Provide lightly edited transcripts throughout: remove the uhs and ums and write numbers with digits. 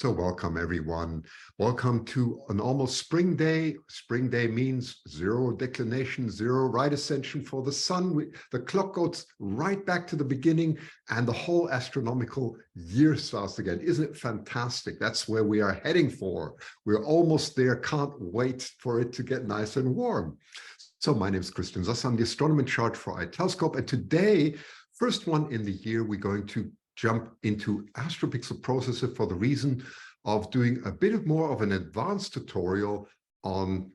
So welcome everyone. Welcome to an almost spring day. Spring day means zero declination, zero right ascension for the sun. The clock goes right back to the beginning and the whole astronomical year starts again. Isn't it fantastic? That's where we are heading for. We're almost there. Can't wait for it to get nice and warm. So my name is Christian Sasse. I'm the Astronomer-in-charge for iTelescope. And today, first one in the year, we're going to jump into astropixel processor for the reason of doing a bit more of an advanced tutorial on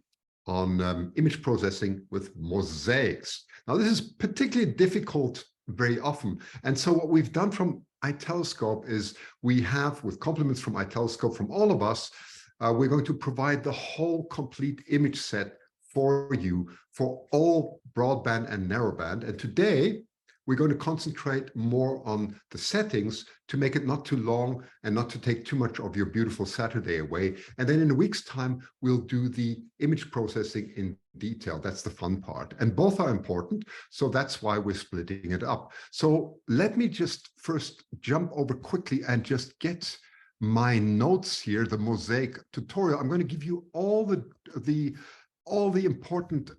image processing with mosaics. Now, this is particularly difficult very often. And so what we've done from iTelescope is we have, with compliments from iTelescope from all of us, we're going to provide the whole complete image set for you for all broadband and narrowband. And today, we're going to concentrate more on the settings to make it not too long and not to take too much of your beautiful Saturday away. And then in a week's time, we'll do the image processing in detail. That's the fun part. And both are important. So that's why we're splitting it up. So let me just first jump over quickly and just get my notes here, the Mosaic tutorial. I'm going to give you all the important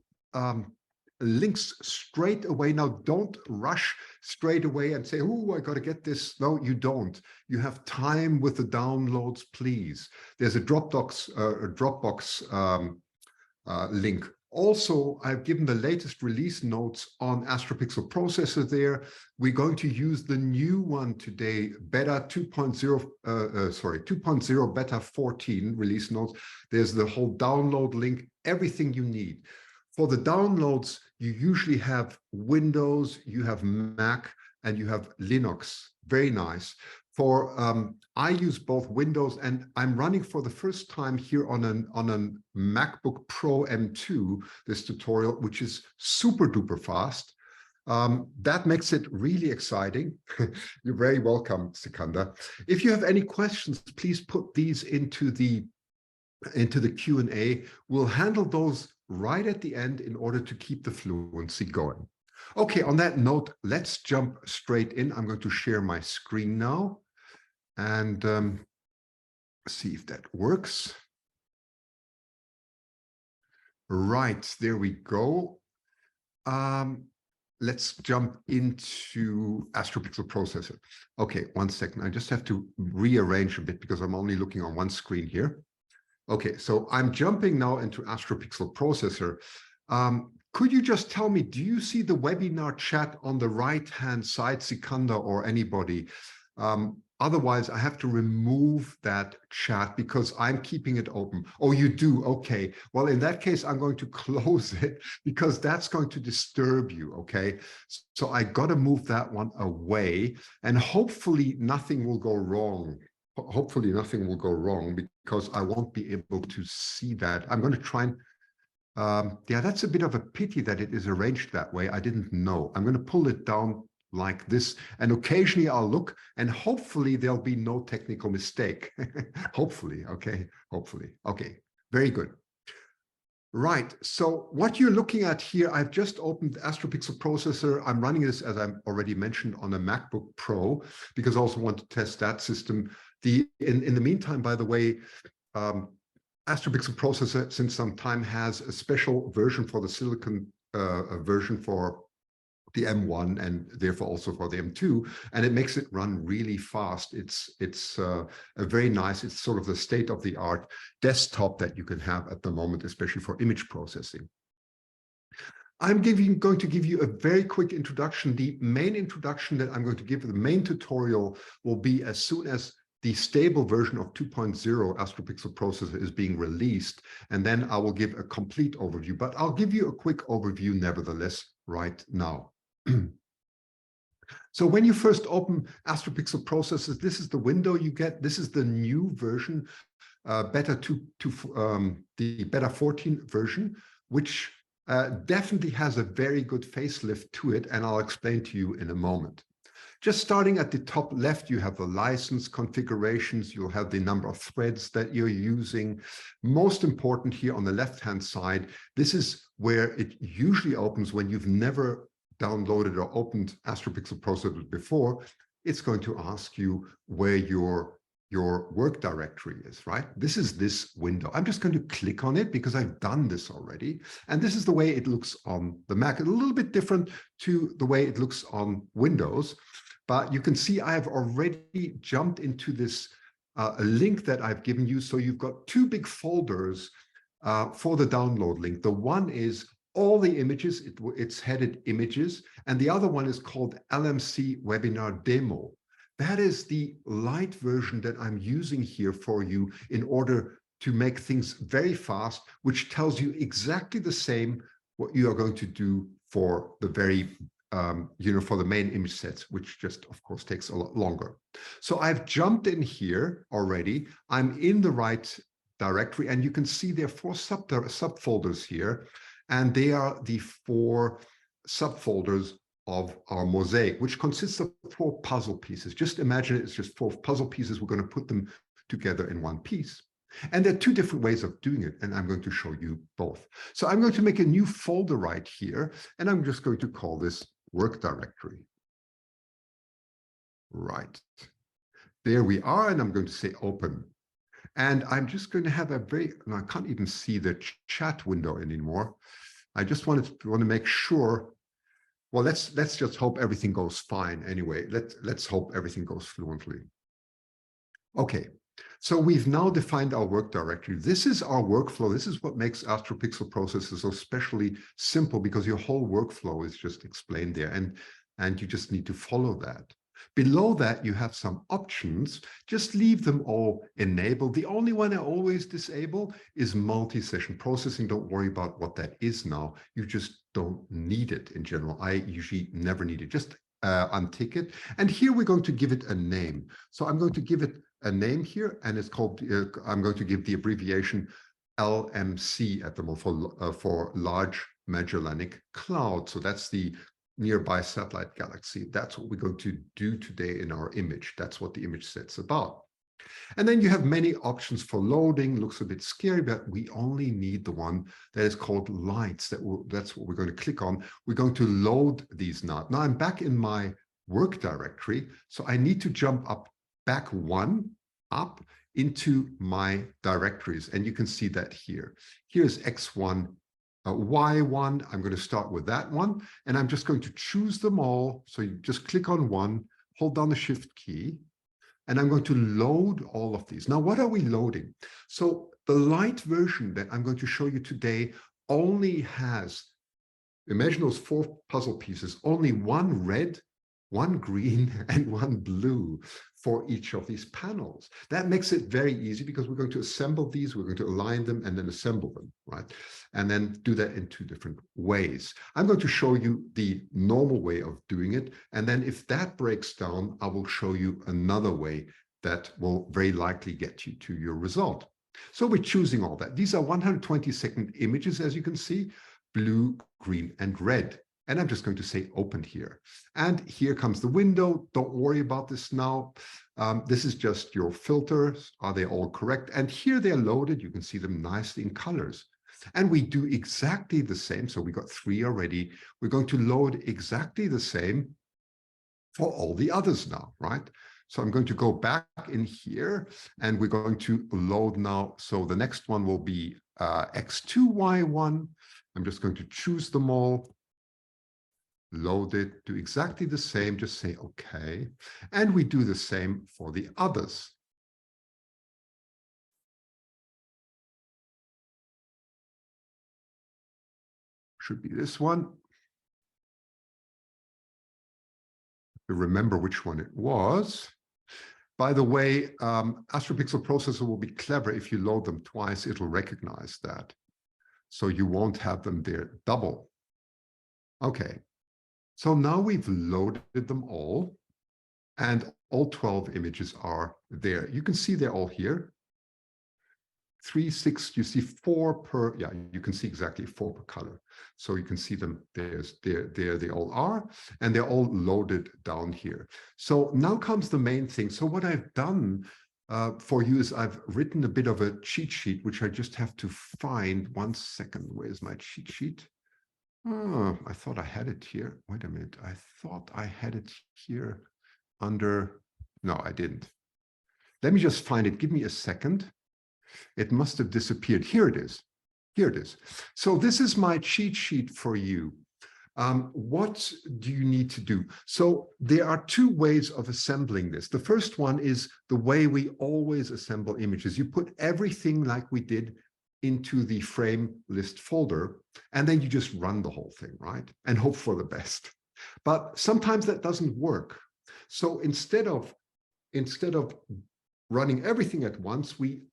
links straight away. Now, don't rush straight away and say, oh, I got to get this. No, you don't. You have time with the downloads, please. There's a Dropbox link. Also, I've given the latest release notes on astropixel processor there. We're going to use the new one today, beta 2.0 beta 14 release notes. There's the whole download link, everything you need. For the downloads, you usually have Windows, you have Mac, and you have Linux. Very nice. For I use both Windows, and I'm running for the first time here on a MacBook Pro M2 this tutorial, which is super duper fast. That makes it really exciting. You're very welcome, Sikanda. If you have any questions, please put these into the Q&A. We'll handle those right at the end in order to keep the fluency going. Okay, on that note, let's jump straight in. I'm going to share my screen now and see if that works. Right, there we go. Let's jump into astropixel processor. Okay, 1 second. I just have to rearrange a bit because I'm only looking on one screen here. Okay, so I'm jumping now into astropixel processor. Could you just tell me, do you see the webinar chat on the right-hand side, Sikanda or anybody? Otherwise, I have to remove that chat because I'm keeping it open. Oh, you do? Okay. Well, in that case, I'm going to close it because that's going to disturb you, okay? So I got to move that one away and hopefully nothing will go wrong. Hopefully nothing will go wrong because I won't be able to see that. I'm going to try and, yeah, that's a bit of a pity that it is arranged that way. I didn't know. I'm going to pull it down like this, and occasionally I'll look, and hopefully there'll be no technical mistake. Hopefully, okay, hopefully. Okay, very good. Right, so what you're looking at here, I've just opened astropixel processor. I'm running this, as I already mentioned, on a MacBook Pro because I also want to test that system. In the meantime, by the way, astropixel processor since some time has a special version for the silicon version for the M1 and therefore also for the M2, and it makes it run really fast. It's a very nice, it's sort of the state-of-the-art desktop that you can have at the moment, especially for image processing. I'm going to give you a very quick introduction. The main introduction that I'm going to give, the main tutorial will be as soon as the stable version of 2.0 astropixel processor is being released, and then I will give a complete overview, but I'll give you a quick overview nevertheless right now. So when you first open astropixel processors, this is the window you get. This is the new version, the beta 14 version, which definitely has a very good facelift to it, and I'll explain to you in a moment. Just starting at the top left, you have the license configurations. You'll have the number of threads that you're using. Most important here on the left-hand side, this is where it usually opens when you've never downloaded or opened astropixel processor before. It's going to ask you where your your work directory is, right? This is this window. I'm just going to click on it because I've done this already. And this is the way it looks on the Mac. A little bit different to the way it looks on Windows. But you can see I have already jumped into this a link that I've given you. So you've got two big folders for the download link. The one is all the images, it's headed images, and the other one is called LMC Webinar Demo. That is the light version that I'm using here for you in order to make things very fast, which tells you exactly the same what you are going to do for the very, for the main image sets, which just, of course, takes a lot longer. So I've jumped in here already. I'm in the right directory, and you can see there are 4 subfolders here, and they are the 4 subfolders of our mosaic, which consists of 4 puzzle pieces. Just imagine it's just 4 puzzle pieces. We're going to put them together in one piece. And there are 2 different ways of doing it, and I'm going to show you both. So I'm going to make a new folder right here, and I'm just going to call this work directory. Right. There we are, and I'm going to say open. And I'm just going to have a I can't even see the chat window anymore. I just want to make sure. Well, let's just hope everything goes fine anyway. Let's hope everything goes fluently. Okay, so we've now defined our work directory. This is our workflow. This is what makes AstroPixel processes so especially simple, because your whole workflow is just explained there, and you just need to follow that. Below that, you have some options. Just leave them all enabled. The only one I always disable is multi-session processing. Don't worry about what that is now. You just don't need it in general. I usually never need it. Just untick it. And here we're going to give it a name. So I'm going to give it a name here, and it's called, I'm going to give the abbreviation LMC at the moment for Large Magellanic Cloud. So that's the nearby satellite galaxy. That's what we're going to do today in our image. That's what the image set's about. And then you have many options for loading. Looks a bit scary, but we only need the one that is called lights. That's what we're going to click on. We're going to load these now. Now I'm back in my work directory, so I need to jump back 1 up into my directories. And you can see that here. Here's X1, Y1, I'm going to start with that one, and I'm just going to choose them all. So you just click on one, hold down the Shift key, and I'm going to load all of these. Now, what are we loading? So the light version that I'm going to show you today only has, imagine those 4 puzzle pieces, only 1 red, 1 green, and 1 blue for each of these panels. That makes it very easy because we're going to assemble these, we're going to align them and then assemble them, right? And then do that in 2 different ways. I'm going to show you the normal way of doing it. And then if that breaks down, I will show you another way that will very likely get you to your result. So we're choosing all that. These are 120-second images, as you can see, blue, green, and red. And I'm just going to say open here. And here comes the window. Don't worry about this now. This is just your filters. Are they all correct? And here they're loaded. You can see them nicely in colors. And we do exactly the same. So we got 3 already. We're going to load exactly the same for all the others now, right? So I'm going to go back in here, and we're going to load now. So the next one will be X2, Y1. I'm just going to choose them all. Load it, do exactly the same, just say okay. And we do the same for the others. Should be this one. Remember which one it was. By the way, AstroPixel processor will be clever. If you load them twice, it'll recognize that. So you won't have them there double. Okay. So now we've loaded them all, and all 12 images are there. You can see they're all here. 3, 6, you see 4 per, yeah, you can see exactly 4 per color. So you can see them, there they all are, and they're all loaded down here. So now comes the main thing. So what I've done for you is I've written a bit of a cheat sheet, which I just have to find. 1 second, where's my cheat sheet? Oh, I thought I had it here. Wait a minute. I thought I had it here under, no, I didn't. Let me just find it. Give me a second. It must have disappeared. Here it is. Here it is. So this is my cheat sheet for you. What do you need to do? So there are two ways of assembling this. The first one is the way we always assemble images. You put everything like we did into the frame list folder, and then you just run the whole thing, right? And hope for the best. But sometimes that doesn't work. So instead of running everything at once, we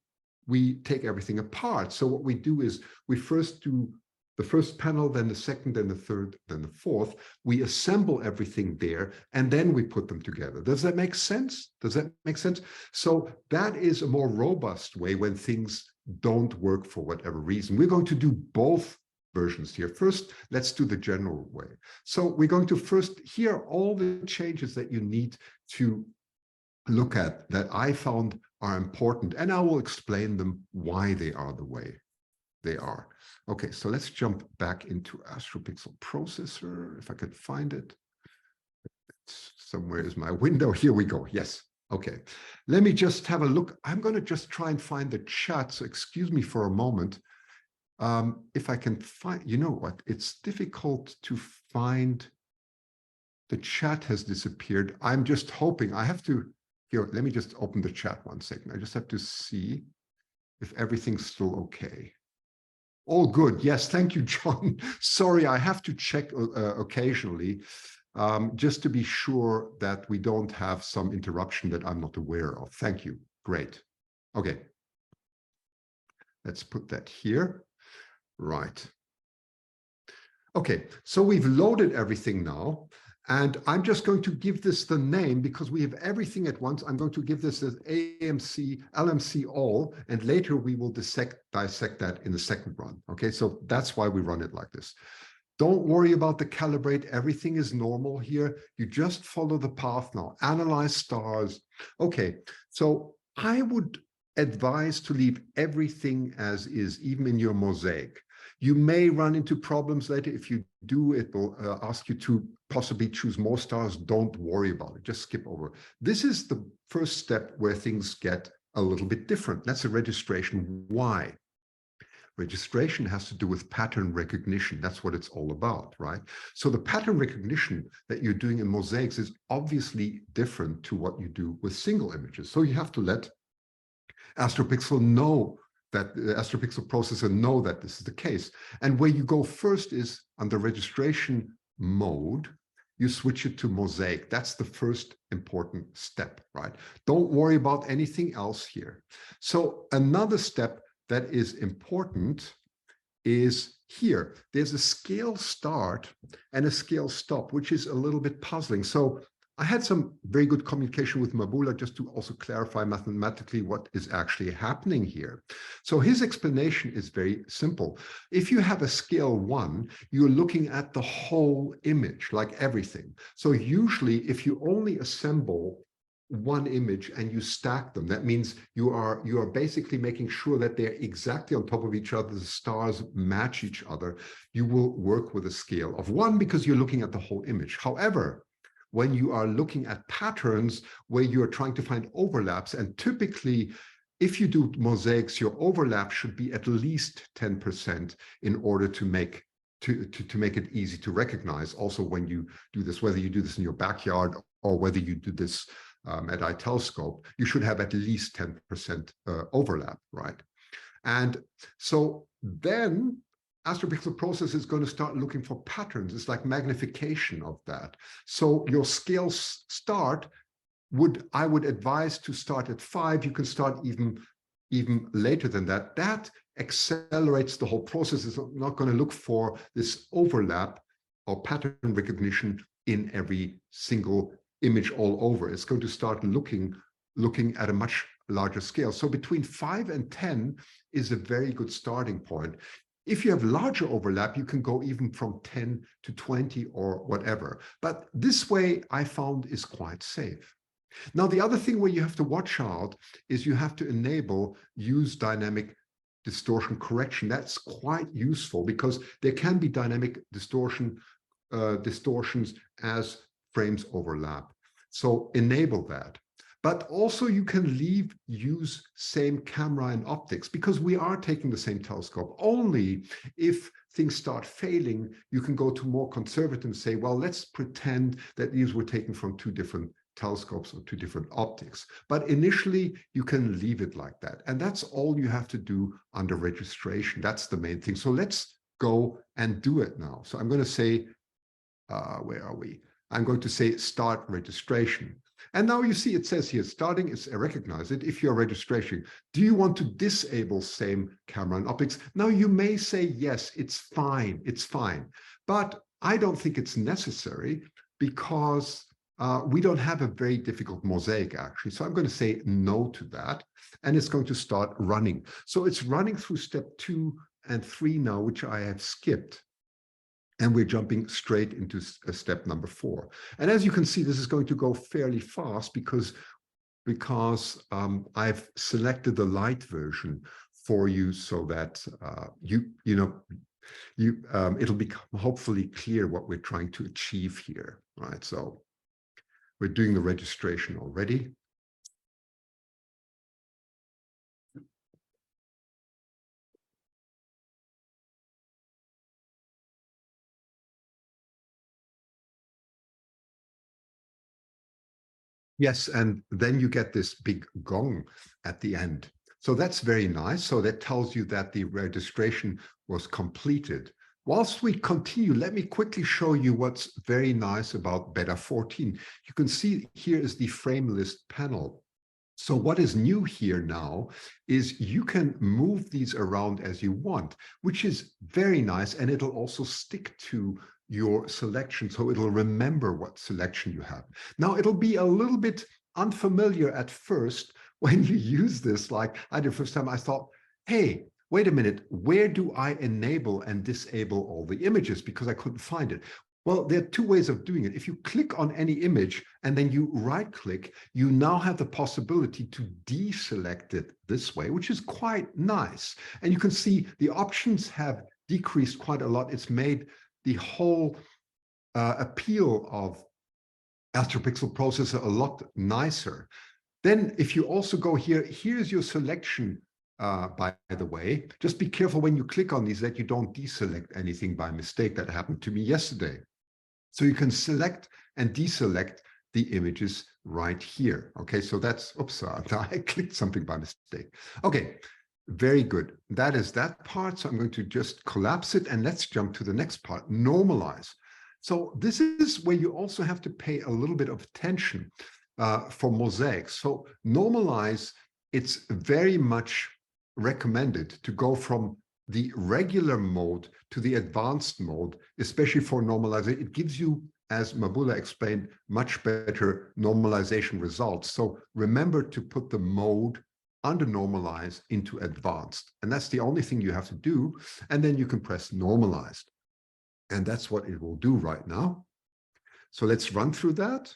take everything apart. So what we do is we first do the first panel, then the second, then the third, then the fourth. We assemble everything there, and then we put them together. Does that make sense? Does that make sense? So that is a more robust way when things don't work for whatever reason. We're going to do both versions here. First, let's do the general way. So we're going to first hear all the changes that you need to look at that I found are important, and I will explain them why they are the way they are. Okay, so let's jump back into AstroPixel Processor, if I could find it. Somewhere is my window. Here we go. Yes. Okay. Let me just have a look. I'm going to just try and find the chat. So excuse me for a moment. If I can find, you know what? It's difficult to find. The chat has disappeared. I'm just hoping I have to. Here, let me just open the chat one second. I just have to see if everything's still okay. All good. Yes, thank you, John. Sorry, I have to check occasionally, just to be sure that we don't have some interruption that I'm not aware of. Thank you. Great. Okay. Let's put that here. Right. Okay, so we've loaded everything now. And I'm just going to give this the name because we have everything at once. I'm going to give this as AMC, LMC all, and later we will dissect that in the second run. Okay, so that's why we run it like this. Don't worry about the calibrate. Everything is normal here. You just follow the path now. Analyze stars. Okay, so I would advise to leave everything as is, even in your mosaic. You may run into problems later. If you do, it will ask you to possibly choose more stars. Don't worry about it. Just skip over. This is the first step where things get a little bit different. That's a registration. Why? Registration has to do with pattern recognition. That's what it's all about, right? So the pattern recognition that you're doing in mosaics is obviously different to what you do with single images. So you have to let AstroPixel know that the AstroPixel processor know that this is the case. And where you go first is under registration mode, you switch it to mosaic. That's the first important step, right? Don't worry about anything else here. So another step that is important is here. There's a scale start and a scale stop, which is a little bit puzzling. So I had some very good communication with Mabula just to also clarify mathematically what is actually happening here. So his explanation is very simple. If you have a scale 1, you're looking at the whole image, like everything. So usually if you only assemble one image and you stack them, that means you are basically making sure that they're exactly on top of each other, the stars match each other. You will work with a scale of 1 because you're looking at the whole image. However, when you are looking at patterns where you're trying to find overlaps, and typically, if you do mosaics, your overlap should be at least 10% in order to make it easy to recognize. Also, when you do this, whether you do this in your backyard or whether you do this at iTelescope, you should have at least 10% overlap, right? And so then AstroPixel processor is going to start looking for patterns. It's like magnification of that. So your scale start I would advise to start at 5. You can start even later than that. That accelerates the whole process. It's not going to look for this overlap or pattern recognition in every single image all over. It's going to start looking at a much larger scale. So between 5 and 10 is a very good starting point. If you have larger overlap, you can go even from 10 to 20 or whatever. But this way, I found, is quite safe. Now, the other thing where you have to watch out is you have to enable use dynamic distortion correction. That's quite useful because there can be dynamic distortions as frames overlap. So enable that. But also you can use same camera and optics, because we are taking the same telescope. Only if things start failing, you can go to more conservative and say, well, let's pretend that these were taken from two different telescopes or two different optics. But initially, you can leave it like that. And that's all you have to do under registration. That's the main thing. So let's go and do it now. So I'm going to say, where are we? I'm going to say start registration. And now you see it says here, starting is recognize it if you're registration. Do you want to disable same camera and optics? Now you may say, yes, it's fine. It's fine. But I don't think it's necessary because we don't have a very difficult mosaic actually. So I'm going to say no to that. And it's going to start running. So it's running through step 2 and 3 now, which I have skipped. And we're jumping straight into step number 4. And as you can see, this is going to go fairly fast because I've selected the light version for you so that it'll become hopefully clear what we're trying to achieve here, right? So we're doing the registration already. Yes, and then you get this big gong at the end. So that's very nice. So that tells you that the registration was completed. Whilst we continue, let me quickly show you what's very nice about Beta 14. You can see here is the frame list panel. So what is new here now is you can move these around as you want, which is very nice. And it'll also stick to your selection. So it'll remember what selection you have. Now it'll be a little bit unfamiliar at first when you use this. Like I did the first time, I thought, hey, wait a minute, where do I enable and disable all the images? Because I couldn't find it. Well, there are two ways of doing it. If you click on any image and then you right click, you now have the possibility to deselect it this way, which is quite nice. And you can see the options have decreased quite a lot. It's made the whole appeal of AstroPixel processor a lot nicer. Then if you also go here, here's your selection, by the way. Just be careful when you click on these that you don't deselect anything by mistake. That happened to me yesterday. So you can select and deselect the images right here. Okay, so that's, oops, I clicked something by mistake. Okay, very good. That is that part. So I'm going to just collapse it and let's jump to the next part, normalize. So this is where you also have to pay a little bit of attention for mosaics. So normalize, it's very much recommended to go from the regular mode to the advanced mode, especially for normalization. It gives you, as Mabula explained, much better normalization results. So remember to put the mode under normalize into advanced. And that's the only thing you have to do. And then you can press normalized. And that's what it will do right now. So let's run through that.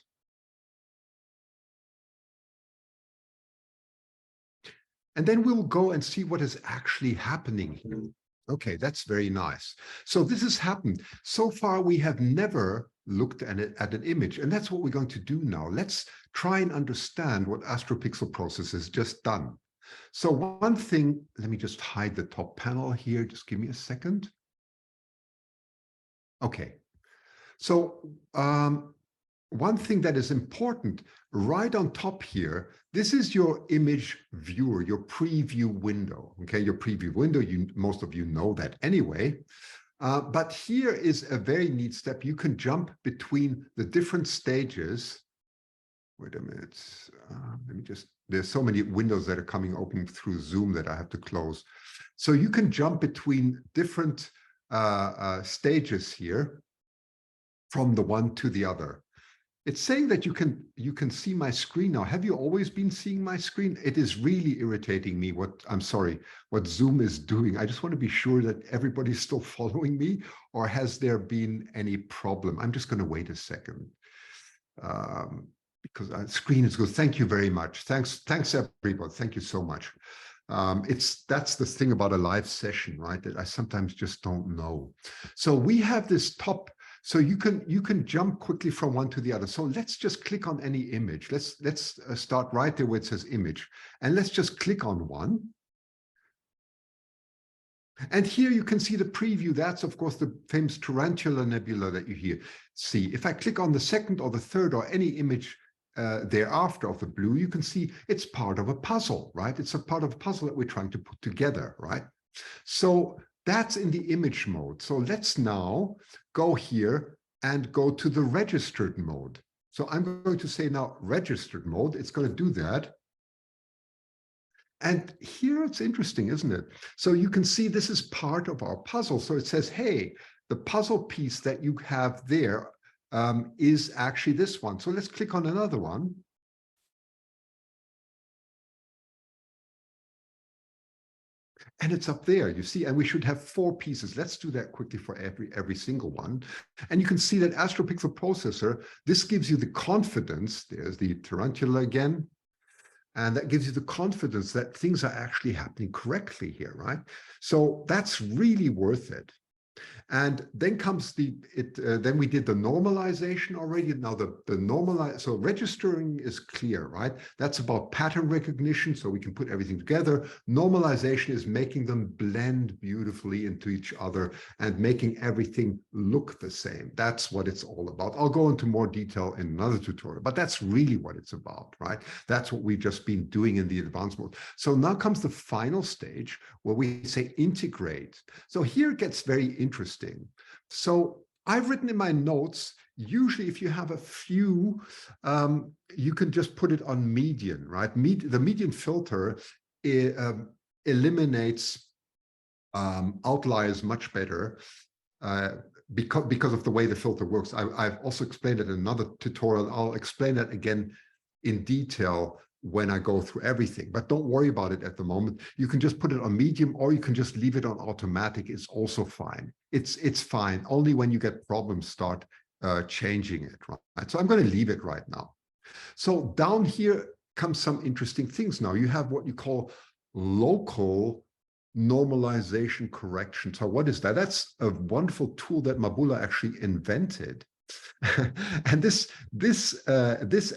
And then we'll go and see what is actually happening here. Okay, that's very nice. So this has happened. So far, we have never looked at an image, and that's what we're going to do now. Let's try and understand what AstroPixel Process has just done. So one thing, let me just hide the top panel here. Just give me a second. Okay. So one thing that is important, right on top here, this is your image viewer, your preview window. Okay, your preview window, most of you know that anyway. But here is a very neat step. You can jump between the different stages. Wait a minute. Let me just, there's so many windows that are coming open through Zoom that I have to close. So you can jump between different stages here from the one to the other. It's saying that you can see my screen now. Have you always been seeing my screen? It is really irritating me what Zoom is doing. I just want to be sure that everybody's still following me, or has there been any problem? I'm just going to wait a second because our screen is good. Thank you very much. Thanks everybody. Thank you so much. That's the thing about a live session, right? That I sometimes just don't know. So we have this top So you can jump quickly from one to the other. So let's just click on any image. Let's start right there where it says image, and let's just click on one. And here you can see the preview. That's, of course, the famous tarantula nebula that you see. If I click on the second or the third or any image thereafter of the blue, you can see it's part of a puzzle, right? It's a part of a puzzle that we're trying to put together, right? So that's in the image mode. So let's now go here and go to the registered mode. So I'm going to say now registered mode. It's going to do that. And here it's interesting, isn't it? So you can see this is part of our puzzle. So it says, hey, the puzzle piece that you have there is actually this one. So let's click on another one. And it's up there, you see, and we should have 4 pieces. Let's do that quickly for every single one. And you can see that AstroPixel Processor, this gives you the confidence. There's the tarantula again. And that gives you the confidence that things are actually happening correctly here, right? So that's really worth it. And then comes then we did the normalization already. Now so registering is clear, right? That's about pattern recognition, so we can put everything together. Normalization is making them blend beautifully into each other and making everything look the same. That's what it's all about. I'll go into more detail in another tutorial, but that's really what it's about, right? That's what we've just been doing in the advanced mode. So now comes the final stage where we say integrate. So here it gets very interesting. So I've written in my notes, usually if you have a few, you can just put it on median, right? The median filter eliminates outliers much better because of the way the filter works. I've also explained it in another tutorial. I'll explain that again in detail when I go through everything, but don't worry about it at the moment. You can just put it on medium, or you can just leave it on automatic. It's also fine. It's fine. Only when you get problems, start changing it, right? So I'm going to leave it right now. So down here comes some interesting things now. You have what you call local normalization correction. So what is that? That's a wonderful tool that Mabula actually invented. And this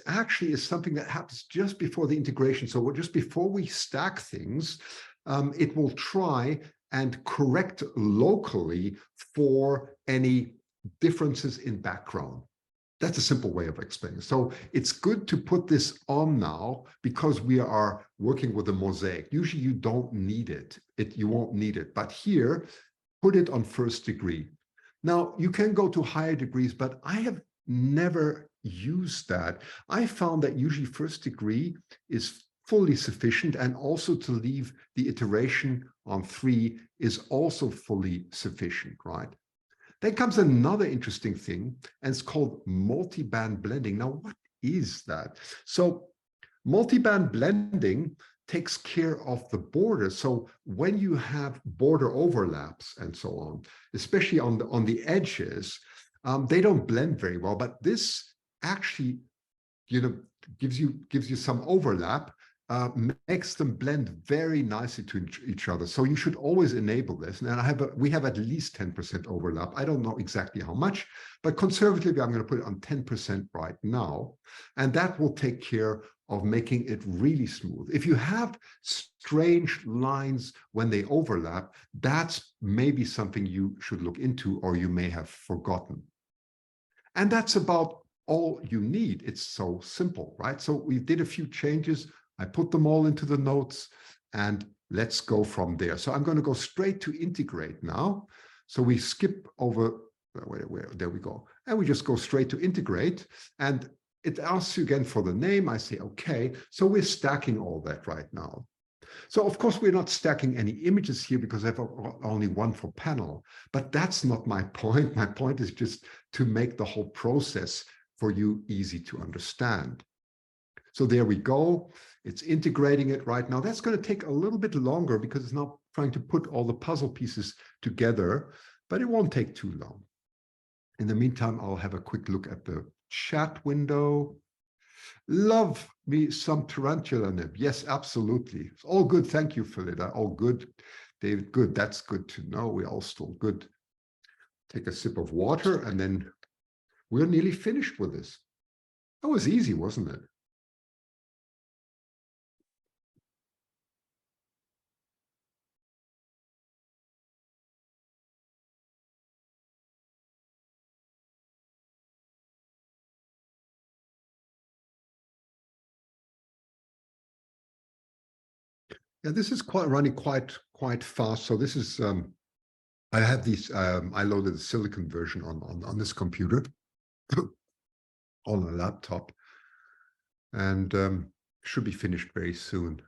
actually is something that happens just before the integration. So just before we stack things, it will try and correct locally for any differences in background. That's a simple way of explaining. So it's good to put this on now because we are working with a mosaic. Usually you don't need it. You won't need it. But here, put it on first degree. Now, you can go to higher degrees, but I have never used that. I found that usually first degree is fully sufficient, and also to leave the iteration on 3 is also fully sufficient, right? Then comes another interesting thing, and it's called multiband blending. Now, what is that? So multiband blending takes care of the border. So when you have border overlaps and so on, especially on the edges, they don't blend very well. But this actually, gives you some overlap, makes them blend very nicely to each other. So you should always enable this. And we have at least 10% overlap. I don't know exactly how much, but conservatively, I'm going to put it on 10% right now. And that will take care of making it really smooth. If you have strange lines when they overlap, that's maybe something you should look into, or you may have forgotten. And that's about all you need. It's so simple, right? So we did a few changes. I put them all into the notes, and let's go from there. So I'm going to go straight to integrate now. So we skip over, there we go. And we just go straight to integrate. And it asks you again for the name. I say, okay. So we're stacking all that right now. So of course, we're not stacking any images here because I have only one for panel, but that's not my point. My point is just to make the whole process for you easy to understand. So there we go. It's integrating it right now. That's going to take a little bit longer because it's now trying to put all the puzzle pieces together, but it won't take too long. In the meantime, I'll have a quick look at the chat window. Love me some tarantula nib. Yes, absolutely. It's all good. Thank you, Philida. All good. David, good. That's good to know. We're all still good. take a sip of water, and then we're nearly finished with this. That was easy, wasn't it? Yeah, this is running quite fast. So this is I have these. I loaded the silicon version on this computer on a laptop, and should be finished very soon.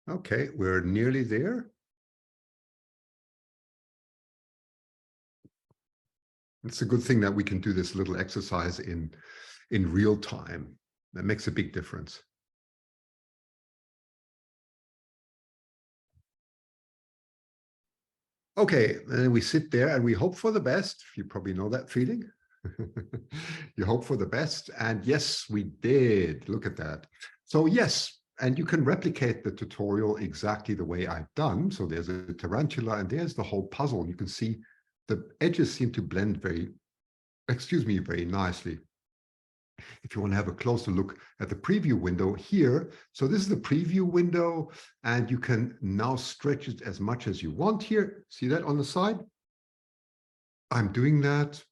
Okay, we're nearly there. It's a good thing that we can do this little exercise in real time. That makes a big difference. Okay, and we sit there and we hope for the best. You probably know that feeling. You hope for the best. And yes, we did. Look at that. So yes, and you can replicate the tutorial exactly the way I've done. So there's a tarantula and there's the whole puzzle. You can see the edges seem to blend very nicely. If you want to have a closer look at the preview window here, so this is the preview window, and you can now stretch it as much as you want here. See that on the side? I'm doing that,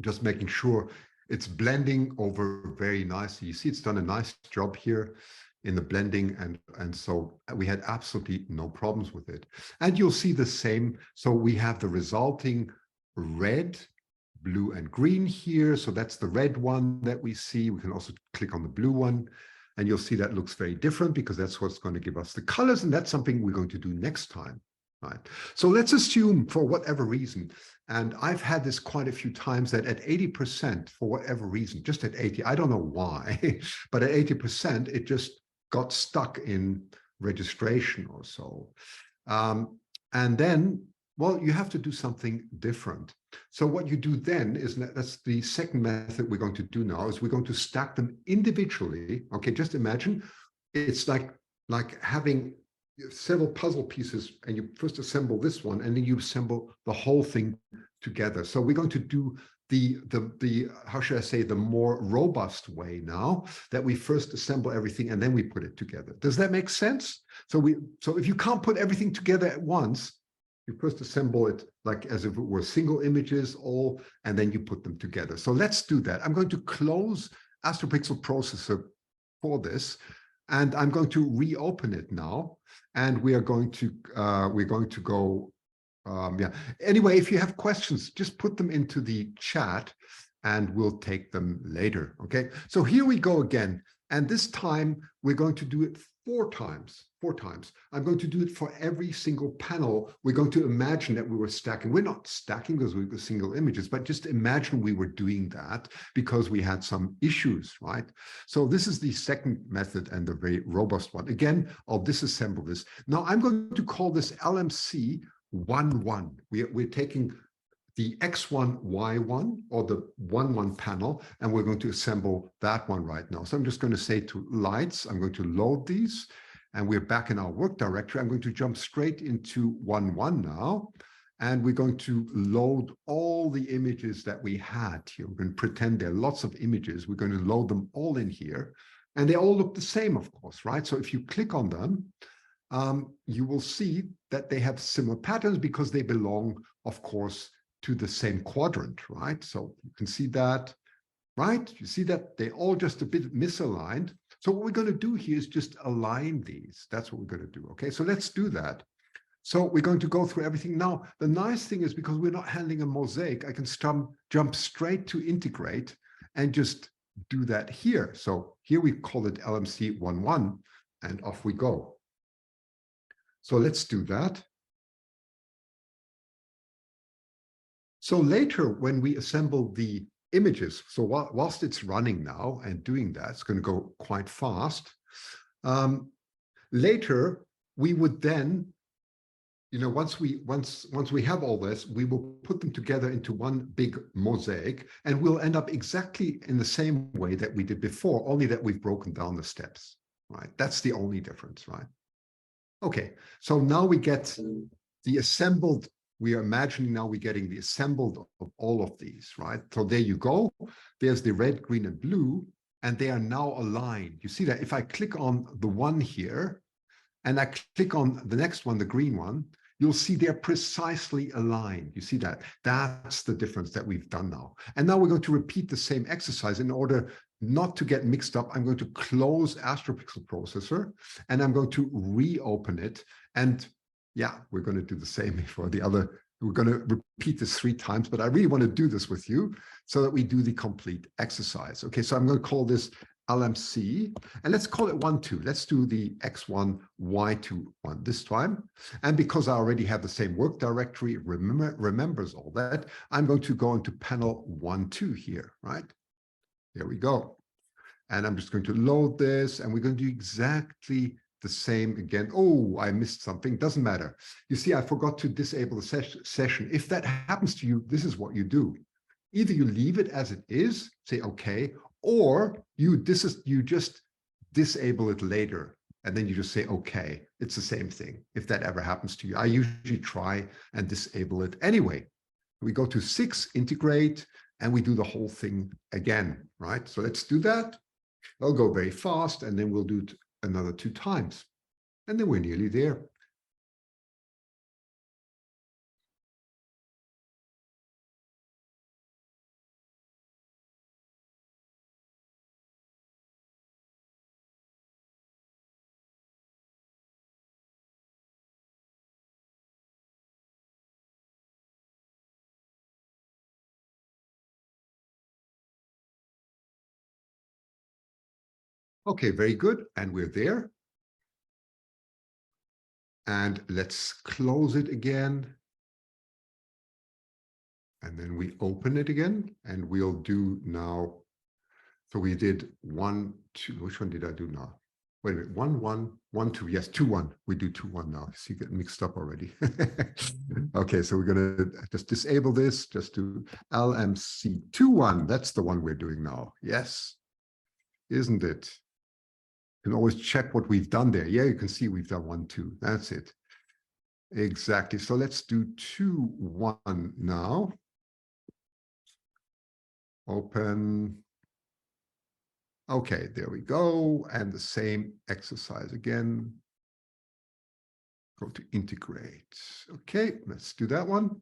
just making sure it's blending over very nicely. You see it's done a nice job here in the blending, and so we had absolutely no problems with it. And you'll see the same. So we have the resulting red, blue, and green here. So that's the red one that we see. We can also click on the blue one, and you'll see that looks very different because that's what's going to give us the colors, and that's something we're going to do next time. Right. So let's assume, for whatever reason, and I've had this quite a few times, that at 80%, for whatever reason, just at 80, I don't know why, but at 80%, it just got stuck in registration or so. And then, well, you have to do something different. So what you do then is, that's the second method we're going to do now, is we're going to stack them individually. Okay, just imagine it's like having several puzzle pieces, and you first assemble this one, and then you assemble the whole thing together. So we're going to do the how should I say, the more robust way now, that we first assemble everything and then we put it together. Does that make sense? So if you can't put everything together at once, you first assemble it like as if it were single images all, and then you put them together. So let's do that. I'm going to close AstroPixel Processor for this, and I'm going to reopen it now. And we are going to go. Yeah. Anyway, if you have questions, just put them into the chat, and we'll take them later. Okay. So here we go again, and this time we're going to do it 4 times. 4 times. I'm going to do it for every single panel. We're going to imagine that we were stacking. We're not stacking because we were single images, but just imagine we were doing that because we had some issues, right? So this is the second method and the very robust one. Again, I'll disassemble this. Now I'm going to call this LMC 1-1. We're taking the X1, Y1, or the 1-1 panel, and we're going to assemble that one right now. So I'm just going to say to lights, I'm going to load these, and we're back in our work directory. I'm going to jump straight into 1-1 now, and we're going to load all the images that we had here. We're going to pretend there are lots of images. We're going to load them all in here, and they all look the same, of course, right? So if you click on them, you will see that they have similar patterns because they belong, of course, to the same quadrant, right? So you can see that, right? You see that they're all just a bit misaligned. So what we're going to do here is just align these. That's what we're going to do. Okay, so let's do that. So we're going to go through everything. Now, the nice thing is, because we're not handling a mosaic, I can jump straight to integrate and just do that here. So here we call it LMC 1-1, and off we go. So let's do that. So later, when we assemble the images, so whilst it's running now and doing that, it's going to go quite fast. Later, we would then, once we have all this, we will put them together into one big mosaic, and we'll end up exactly in the same way that we did before, only that we've broken down the steps, right? That's the only difference, right? Okay, so now we get the assembled. We are imagining now we're getting the assembled of all of these, right? So there you go. There's the red, green, and blue, and they are now aligned. You see that if I click on the one here, and I click on the next one, the green one, you'll see they're precisely aligned. You see that? That's the difference that we've done now. And now we're going to repeat the same exercise. In order not to get mixed up, I'm going to close AstroPixel Processor, and I'm going to reopen it. And yeah, we're going to do the same for the other. We're going to repeat this 3 times, but I really want to do this with you so that we do the complete exercise. Okay, so I'm going to call this LMC, and let's call it 1, 2. Let's do the X1, Y2 one this time. And because I already have the same work directory, remembers all that, I'm going to go into panel 1, 2 here, right? There we go. And I'm just going to load this, and we're going to do exactly the same again. Oh, I missed something. Doesn't matter. You see, I forgot to disable the session. If that happens to you, this is what you do. Either you leave it as it is, say okay, or you just disable it later, and then you just say okay. It's the same thing. If that ever happens to you, I usually try and disable it anyway. We go to 6, integrate, and we do the whole thing again, right? So let's do that. I'll go very fast, and then we'll do it another 2 times. And then we're nearly there. Okay, very good. And we're there. And let's close it again. And then we open it again, and we'll do now. So we did 1, 2. Which one did I do now? Wait a minute. 1, 1, 1, 2. Yes, 2, 1. We do 2, 1 now. So you get mixed up already. Okay, so we're going to just disable this. Just do LMC 2, 1. That's the one we're doing now. Yes, isn't it? You can always check what we've done there. Yeah, you can see we've done 1, 2. That's it. Exactly. So let's do 2, 1 now. Open. Okay, there we go. And the same exercise again. Go to integrate. Okay, let's do that one.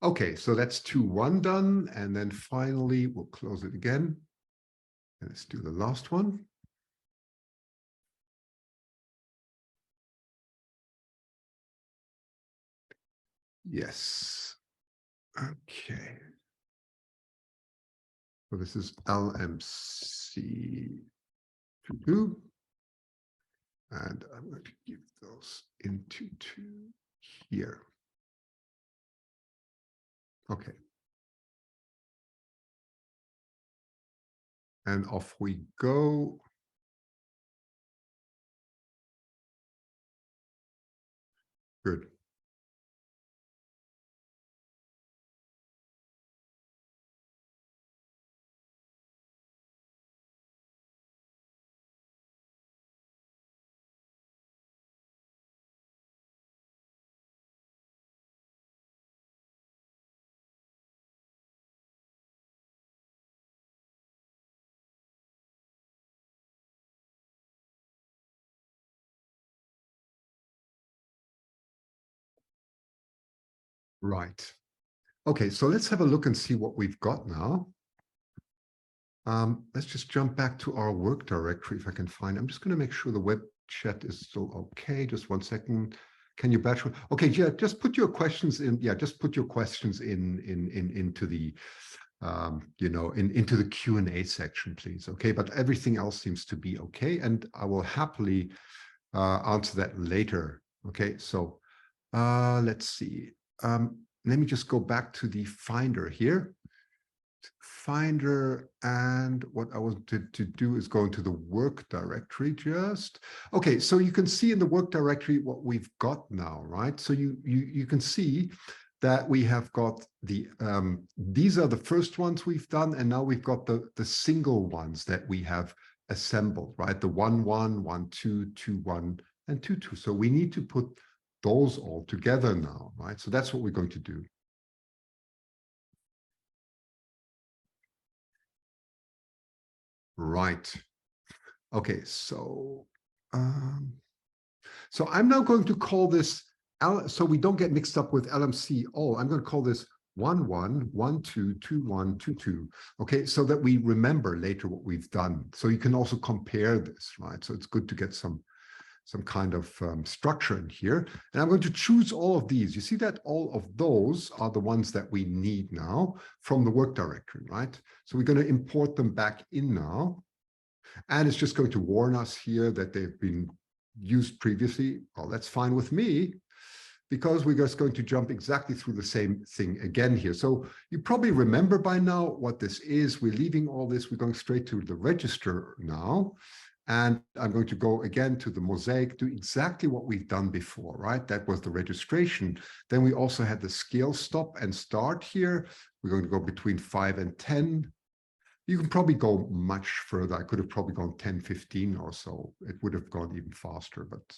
Okay, so that's 2, 1 done. And then finally, we'll close it again. And let's do the last one. Yes. Okay. So this is LMC 2. And I'm going to give those into 2 here. Okay. And off we go. Good. Right. Okay, so let's have a look and see what we've got now. Let's just jump back to our work directory if I can find. I'm just going to make sure the web chat is still okay. Just 1 second. Can you batch? Okay, yeah, just put your questions in. Yeah, just put your questions into the into the Q&A section, please. Okay, but everything else seems to be okay, and I will happily answer that later. Okay, so let's see. Let me just go back to the Finder here. Finder, and what I wanted to do is go into the work directory just. Okay, so you can see in the work directory what we've got now, right? So you can see that we have got the these are the first ones we've done, and now we've got the single ones that we have assembled, right? The 1 1 1 2 2 1 and 2 2. So we need to put those all together now, right? So that's what we're going to do. Right. Okay, so I'm now going to call this so we don't get mixed up with LMC all. I'm going to call this 1 1 1 2 2 1 2 2. Okay, so that we remember later what we've done. So you can also compare this, right? So it's good to get some kind of structure in here. And I'm going to choose all of these. You see that all of those are the ones that we need now from the work directory, right? So we're going to import them back in now. And it's just going to warn us here that they've been used previously. Well, that's fine with me, because we're just going to jump exactly through the same thing again here. So you probably remember by now what this is. We're leaving all this. We're going straight to the register now. And I'm going to go again to the Mosaic, do exactly what we've done before, right? That was the registration. Then we also had the scale stop and start here. We're going to go between 5 and 10. You can probably go much further. I could have probably gone 10, 15 or so. It would have gone even faster, but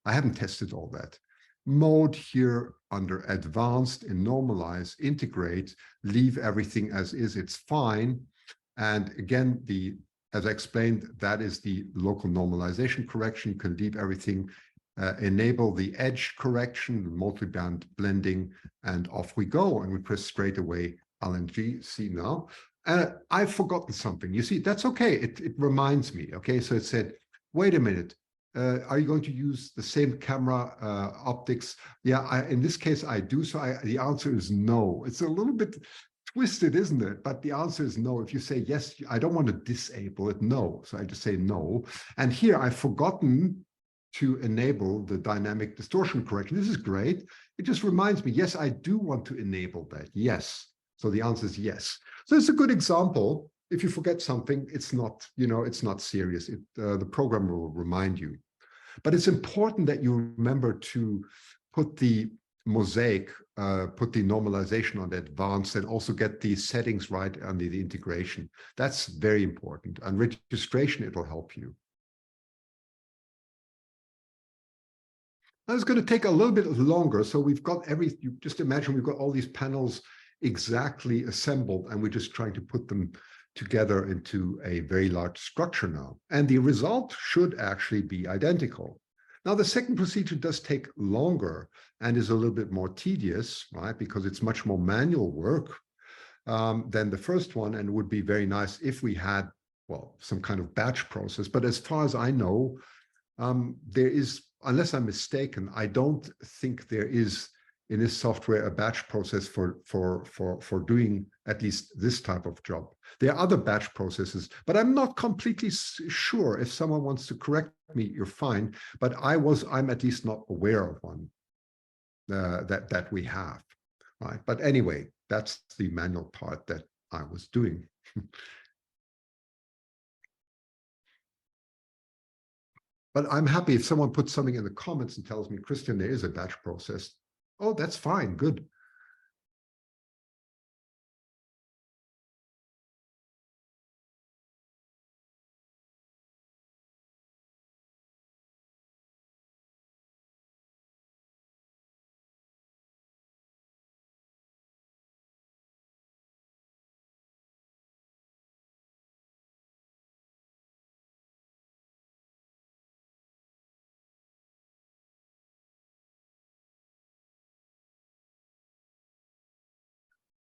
I haven't tested all that. Mode here under advanced and normalize, integrate, leave everything as is, it's fine. And again, as I explained, that is the local normalization correction. You can leave everything, enable the edge correction, multiband blending, and off we go. And we press straight away LNG. See now. I've forgotten something. You see, that's okay. It reminds me. Okay, so it said, wait a minute. Are you going to use the same camera optics? Yeah, in this case, I do. So the answer is no. It's a little bit twisted, isn't it? But the answer is no. If you say, yes, I don't want to disable it, no. So I just say no. And here I've forgotten to enable the dynamic distortion correction. This is great. It just reminds me, yes, I do want to enable that. Yes. So the answer is yes. So it's a good example. If you forget something, it's not, it's not serious. The program will remind you. But it's important that you remember to put the Mosaic, put the normalization on the advanced, and also get the settings right under the integration. That's very important. And registration, it will help you. Now it's going to take a little bit longer. So we've got you just imagine we've got all these panels exactly assembled, and we're just trying to put them together into a very large structure now. And the result should actually be identical. Now, the second procedure does take longer and is a little bit more tedious, right? Because it's much more manual work than the first one. And it would be very nice if we had, well, some kind of batch process. But as far as I know, there is, unless I'm mistaken, I don't think there is in this software a batch process for doing at least this type of job. There are other batch processes, but I'm not completely sure. If someone wants to correct me, you're fine. But I'm at least not aware of one that we have, right? But anyway, that's the manual part that I was doing. But I'm happy if someone puts something in the comments and tells me, Christian, there is a batch process. Oh, that's fine. Good.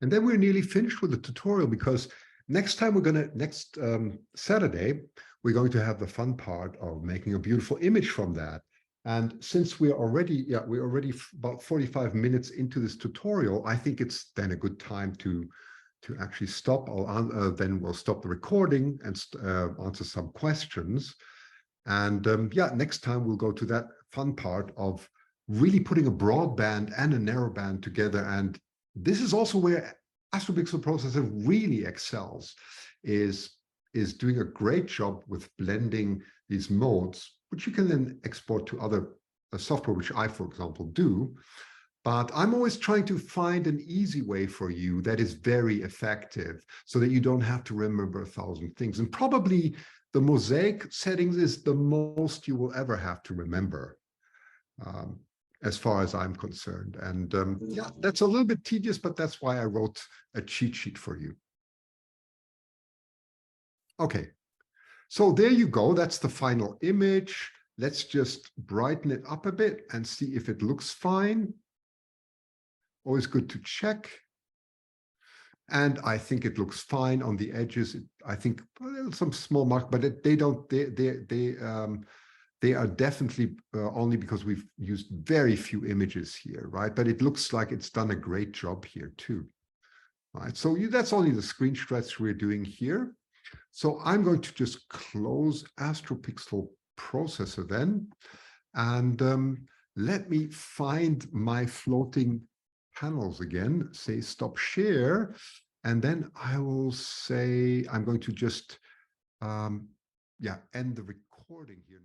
And then we're nearly finished with the tutorial, because next Saturday, we're going to have the fun part of making a beautiful image from that. And since we're already about 45 minutes into this tutorial, I think it's then a good time to actually stop. Then we'll stop the recording and answer some questions. And next time we'll go to that fun part of really putting a broadband and a narrowband together. And this is also where Astropixel Processor really excels, is doing a great job with blending these modes, which you can then export to other software, which I, for example, do. But I'm always trying to find an easy way for you that is very effective, so that you don't have to remember 1,000 things. And probably the Mosaic settings is the most you will ever have to remember, as far as I'm concerned. And yeah, that's a little bit tedious, but that's why I wrote a cheat sheet for you. Okay, so there you go. That's the final image. Let's just brighten it up a bit and see if it looks fine. Always good to check. And I think it looks fine on the edges. I think some small mark, but they are definitely only because we've used very few images here, right? But it looks like it's done a great job here too, right? So that's only the screen stretch we're doing here. So I'm going to just close Astropixel Processor then, and let me find my floating panels again, say stop share, and then I will say I'm going to just end the recording here.